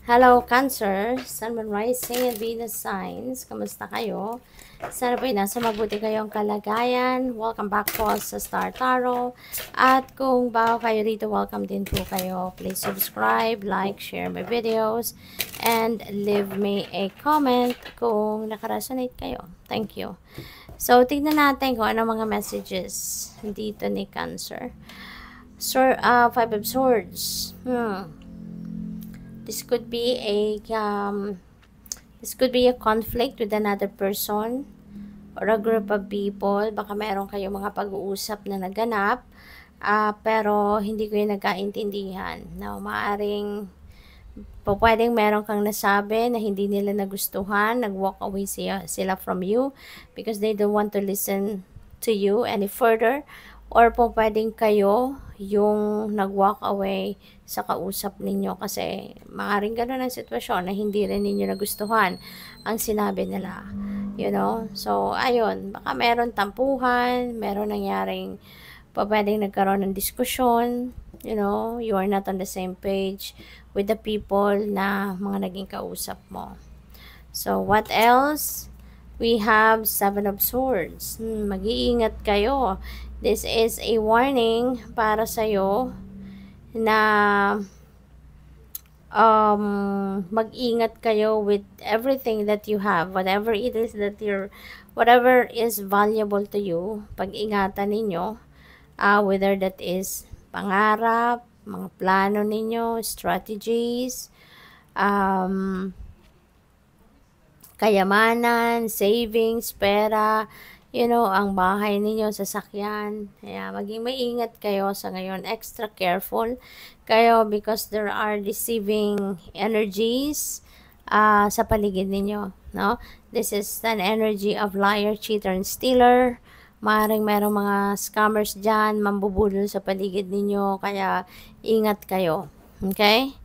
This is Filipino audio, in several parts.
Hello, Cancer, Sun, Moon, Rising, and Venus signs. Kamusta kayo? Sana po'y nasa mabuti kayong kalagayan. Welcome back po sa Star Tarot. At kung bago kayo rito, welcome din po kayo. Please subscribe, like, share my videos, and leave me a comment kung nakaresonate kayo. Thank you. So, tignan natin kung ano mga messages dito ni Cancer. Five of Swords. This could be a conflict with another person or a group of people. Baka meron kayong mga pag-uusap na naganap, pero hindi ko yung nagkaintindihan. No, maaring pwedeng meron kang nasabi na hindi nila nagustuhan, nag-walk away sila from you because they don't want to listen to you any further. Or pwedeng kayo yung nag-walk away sa kausap ninyo kasi maaaring gano'n ang sitwasyon na hindi rin ninyo nagustuhan ang sinabi nila. You know? So, ayun. Baka meron tampuhan, meron nangyaring pwedeng nagkaroon ng diskusyon. You know, you are not on the same page with the people na mga naging kausap mo. So, what else? We have Seven of Swords. Mag-iingat kayo. This is a warning para sa'yo na mag-ingat kayo with everything that you have. Whatever it is that whatever is valuable to you, pag-ingatan ninyo. Whether that is pangarap, mga plano ninyo, strategies, kayamanan, savings, pera, you know, ang bahay ninyo, sasakyan. Kaya maging maingat kayo sa ngayon. Extra careful kayo because there are deceiving energies sa paligid ninyo. No? This is an energy of liar, cheater, and stealer. Maaaring merong mga scammers dyan, mambubulol sa paligid ninyo. Kaya ingat kayo. Okay?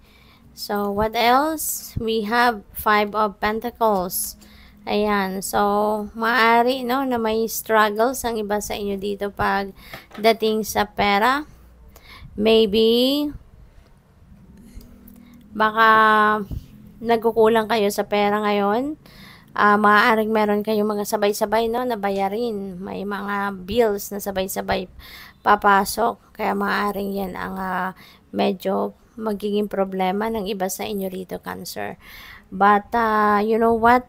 So, what else? We have Five of Pentacles. Ayan. So, maaari, no, na may struggles ang iba sa inyo dito pag dating sa pera. Maybe, baka nagkukulang kayo sa pera ngayon. Maaaring meron kayong mga sabay-sabay, no, na bayarin. May mga bills na sabay-sabay papasok. Kaya maaaring yan ang medyo magiging problema ng iba sa inyo rito, Cancer. But, you know what?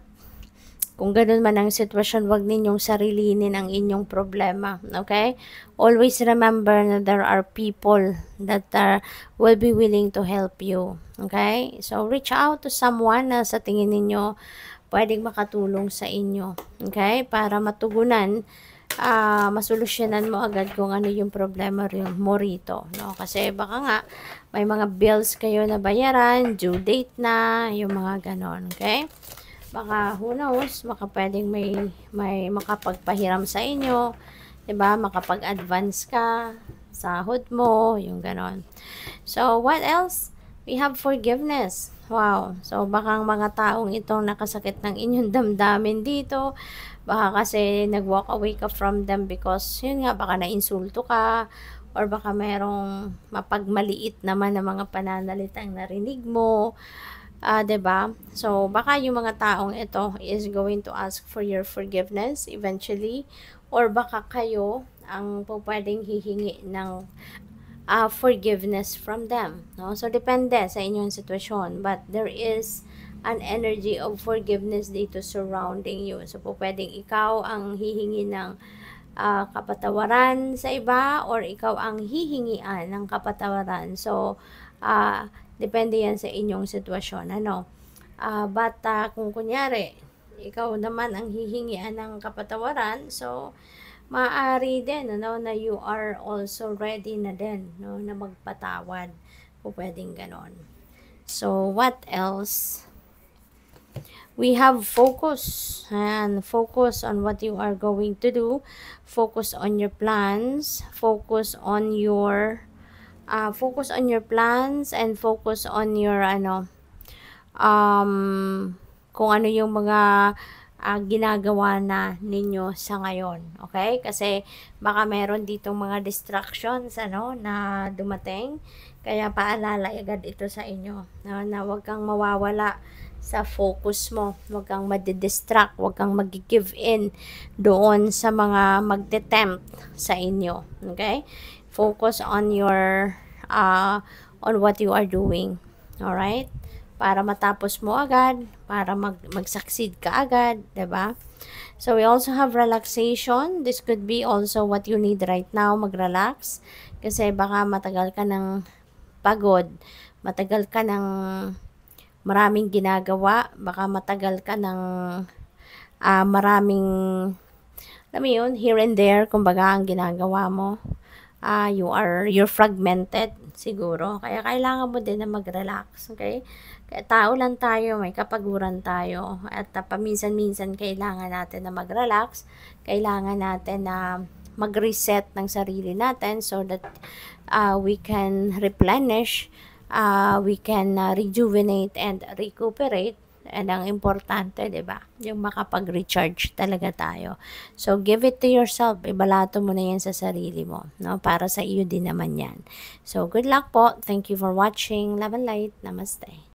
Kung ganun man ang sitwasyon, wag ninyong sarilinin ang inyong problema. Okay? Always remember na there are people that will be willing to help you. Okay? So, reach out to someone na sa tingin ninyo pwedeng makatulong sa inyo. Okay? Para matugunan, masolusyonan mo agad kung ano yung problema mo rito. No? Kasi baka nga, may mga bills kayo na bayaran, due date na, yung mga ganon. Okay? Baka, who knows, baka pwedeng may makapagpahiram sa inyo, diba? Makapag-advance ka, sahod mo, yung ganon. So, what else? We have forgiveness. Wow. So, baka mga taong itong nakasakit ng inyong damdamin dito, baka kasi nag-walk away ka from them because, yun nga, baka na-insulto ka, or baka merong mapagmaliit naman na mga pananalitang narinig mo, diba? So, baka yung mga taong ito is going to ask for your forgiveness eventually, or baka kayo ang pwedeng hihingi ng forgiveness from them. No? So, depende sa inyong sitwasyon. But there is an energy of forgiveness dito surrounding you. So, pwedeng ikaw ang hihingi ng kapatawaran sa iba, or ikaw ang hihingian ng kapatawaran. So, depende yan sa inyong sitwasyon. Ano? But kung kunyari, ikaw naman ang hihingian ng kapatawaran, so, maaari din, no, na you are also ready na din, no, na magpatawad. Kung pwedeng ganon. So, what else? We have focus, and focus on what you are going to do, focus on your plans, focus on your plans, and focus on your kung ano yung mga ginagawa na ninyo sa ngayon. Okay? Kasi baka meron ditong mga distractions na dumating. Kaya paalala agad ito sa inyo, na huwag kang mawawala sa focus mo, huwag kang madidistract, huwag kang mag-give in doon sa mga magte-tempt sa inyo. Okay? Focus on your, on what you are doing. Alright? Para matapos mo agad, para mag-succeed ka agad, 'di ba? So we also have relaxation. This could be also what you need right now, mag-relax. Kasi baka matagal ka ng pagod, matagal ka ng maraming ginagawa, baka matagal ka ng maraming, alam mo yun, here and there, kumbaga ang ginagawa mo. You're fragmented siguro. Kaya kailangan mo din na mag-relax, okay? Kaya tao lang tayo, may kapaguran tayo. At paminsan-minsan kailangan natin na mag-relax. Kailangan natin na mag-reset ng sarili natin so that we can replenish, we can rejuvenate and recuperate. And ang importante, 'di ba? Yung makapag-recharge talaga tayo. So give it to yourself. Ibalato mo na 'yan sa sarili mo, no? Para sa iyo din naman 'yan. So good luck po. Thank you for watching. Love and light. Namaste.